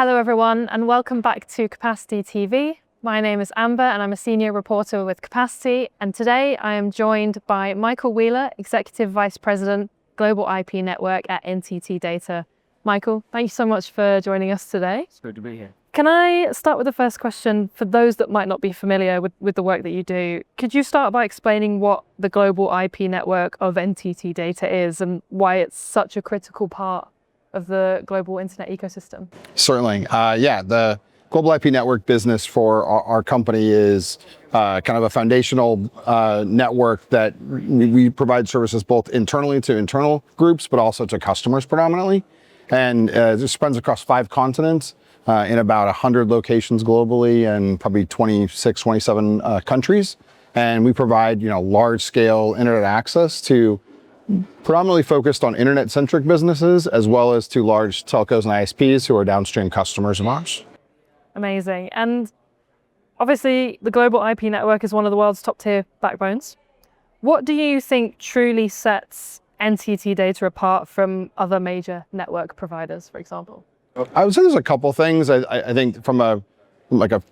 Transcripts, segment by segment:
Hello everyone and welcome back to Capacity TV. My name is Amber and I'm a senior reporter with Capacity, and today I am joined by Michael Wheeler, Executive Vice President, Global IP Network at NTT DATA. Michael, thank you so much for joining us today. It's good to be here. Can I start with the first question for those that might not be familiar with the work that you do? Could you start by explaining what the Global IP Network of NTT DATA is and why it's such a critical part of the global internet ecosystem? Certainly. The global IP network business for our company is kind of a foundational network that we provide services both internally to internal groups, but also to customers predominantly. And it spans across 5 continents in about 100 locations globally and probably 26, 27 countries. And we provide, large scale internet access to predominantly focused on internet-centric businesses, as well as to large telcos and ISPs who are downstream customers of ours. Amazing. And obviously, the global IP network is one of the world's top-tier backbones. What do you think truly sets NTT DATA apart from other major network providers, for example? I would say there's a couple things. I think from a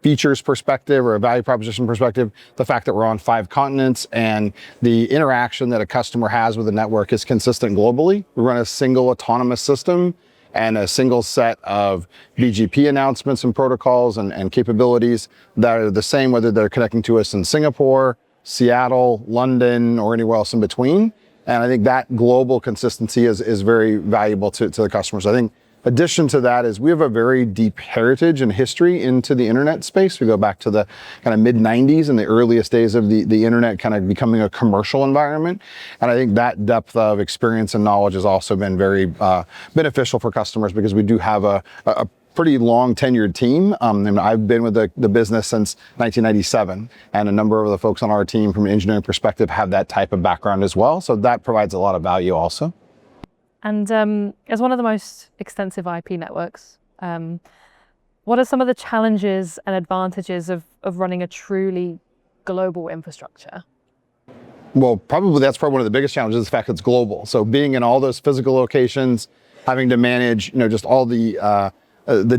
features perspective or a value proposition perspective, the fact that we're on 5 continents and the interaction that a customer has with the network is consistent globally. We run a single autonomous system and a single set of BGP announcements and protocols and capabilities that are the same whether they're connecting to us in Singapore, Seattle, London, or anywhere else in between. And I think that global consistency is very valuable to the customers. I think addition to that is we have a very deep heritage and history into the internet space. We go back to the kind of mid-90s and the earliest days of the internet kind of becoming a commercial environment. And I think that depth of experience and knowledge has also been very beneficial for customers because we do have a pretty long tenured team. And I've been with the business since 1997, and a number of the folks on our team from an engineering perspective have that type of background as well. So that provides a lot of value also. And as one of the most extensive IP networks, what are some of the challenges and advantages of running a truly global infrastructure? Well, that's probably one of the biggest challenges, the fact that it's global. So being in all those physical locations, having to manage, just all the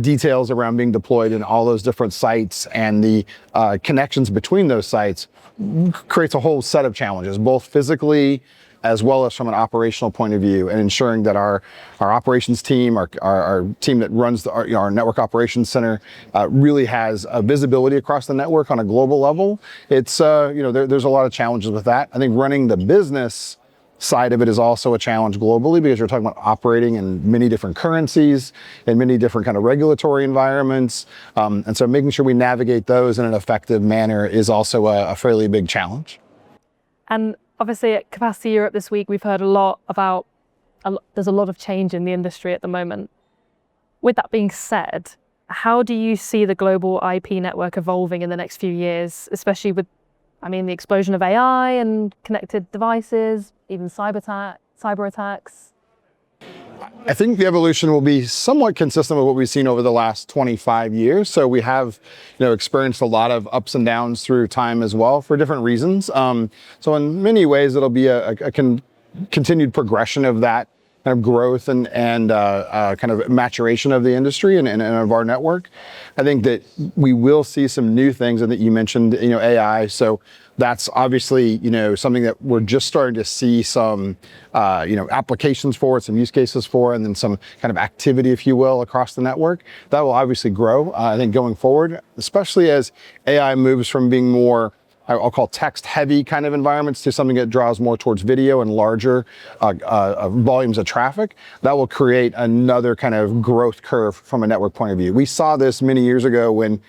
details around being deployed in all those different sites and the connections between those sites creates a whole set of challenges, both physically as well as from an operational point of view, and ensuring that our operations team, our team that runs our network operations center really has a visibility across the network on a global level. It's, there's a lot of challenges with that. I think running the business side of it is also a challenge globally because you're talking about operating in many different currencies and many different kind of regulatory environments. And so making sure we navigate those in an effective manner is also a fairly big challenge. And obviously at Capacity Europe this week, we've heard a lot about, there's a lot of change in the industry at the moment. With that being said, how do you see the global IP network evolving in the next few years, especially with, the explosion of AI and connected devices, even cyber attacks? I think the evolution will be somewhat consistent with what we've seen over the last 25 years. So we have, experienced a lot of ups and downs through time as well for different reasons. So in many ways, it'll be a continued progression of that kind of growth and kind of maturation of the industry and of our network. I think that we will see some new things, and that you mentioned, AI. So that's obviously, something that we're just starting to see some, applications for, some use cases for, and then some kind of activity, if you will, across the network. That will obviously grow, I think, going forward, especially as AI moves from being more, I'll call text-heavy kind of environments to something that draws more towards video and larger volumes of traffic. That will create another kind of growth curve from a network point of view. We saw this many years ago when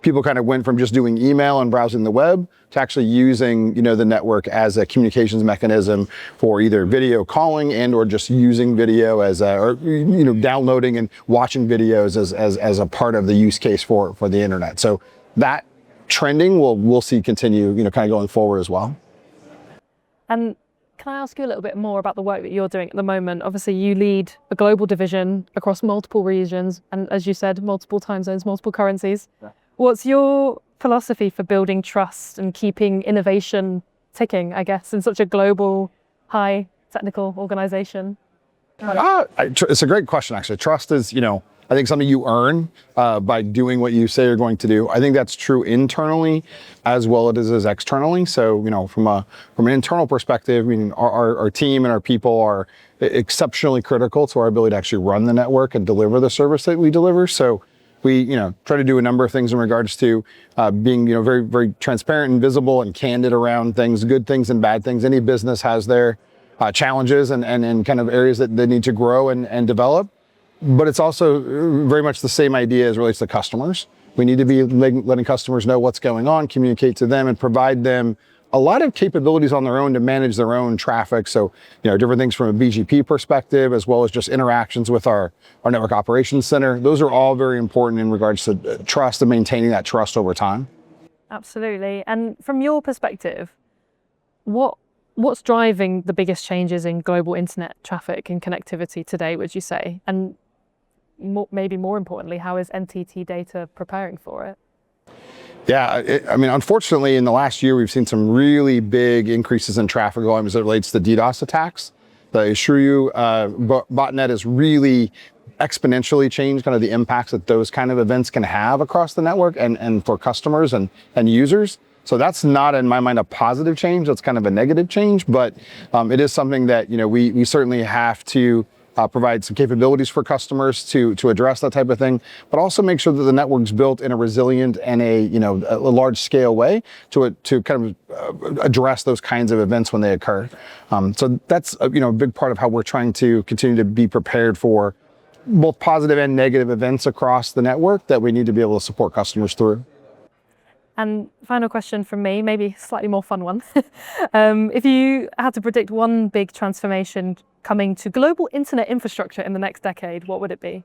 people kind of went from just doing email and browsing the web to actually using, the network as a communications mechanism for either video calling and or just using video as downloading and watching videos as a part of the use case for the internet. So that trending we'll see continue, kind of going forward as well. And can I ask you a little bit more about the work that you're doing at the moment? Obviously, you lead a global division across multiple regions, and as you said, multiple time zones, multiple currencies. Yeah. What's your philosophy for building trust and keeping innovation ticking, I guess, in such a global, high technical organization? It's a great question, actually. Trust is, I think something you earn by doing what you say you're going to do. I think that's true internally as well as externally. So, from an internal perspective, I mean, our team and our people are exceptionally critical to our ability to actually run the network and deliver the service that we deliver. So we, try to do a number of things in regards to being, very, very transparent and visible and candid around things, good things and bad things. Any business has their challenges and kind of areas that they need to grow and develop. But it's also very much the same idea as it relates to customers. We need to be letting customers know what's going on, communicate to them, and provide them a lot of capabilities on their own to manage their own traffic. So, different things from a BGP perspective, as well as just interactions with our network operations center. Those are all very important in regards to trust and maintaining that trust over time. Absolutely. And from your perspective, what's driving the biggest changes in global internet traffic and connectivity today, would you say? And maybe more importantly, how is NTT DATA preparing for it? Yeah, I mean, unfortunately, in the last year, we've seen some really big increases in traffic volume as it relates to DDoS attacks. The Shrew botnet has really exponentially changed kind of the impacts that those kind of events can have across the network and for customers and users. So that's not, in my mind, a positive change. That's kind of a negative change, but it is something that we certainly have to provide some capabilities for customers to address that type of thing, but also make sure that the network's built in a resilient and a large scale way to kind of address those kinds of events when they occur. So that's a big part of how we're trying to continue to be prepared for both positive and negative events across the network that we need to be able to support customers through. And final question from me, maybe a slightly more fun one. If you had to predict one big transformation coming to global internet infrastructure in the next decade, what would it be?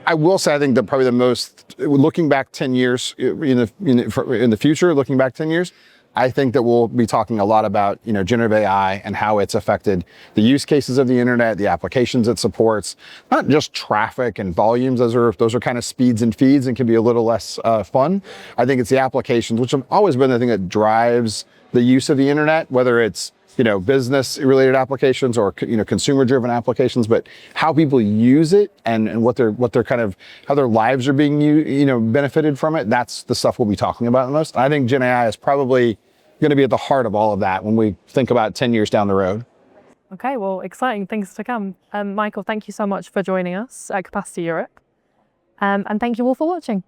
I will say, I think that probably the most, looking back 10 years in the future, looking back 10 years, I think that we'll be talking a lot about, generative AI and how it's affected the use cases of the internet, the applications it supports, not just traffic and volumes. Those are kind of speeds and feeds and can be a little less fun. I think it's the applications, which have always been the thing that drives the use of the internet, whether it's business related applications or consumer driven applications, but how people use it and what they're kind of how their lives are being benefited from it. That's the stuff we'll be talking about the most. I think Gen AI is probably going to be at the heart of all of that when we think about 10 years down the road. Okay, well, exciting things to come. Michael, thank you so much for joining us at Capacity Europe. And thank you all for watching.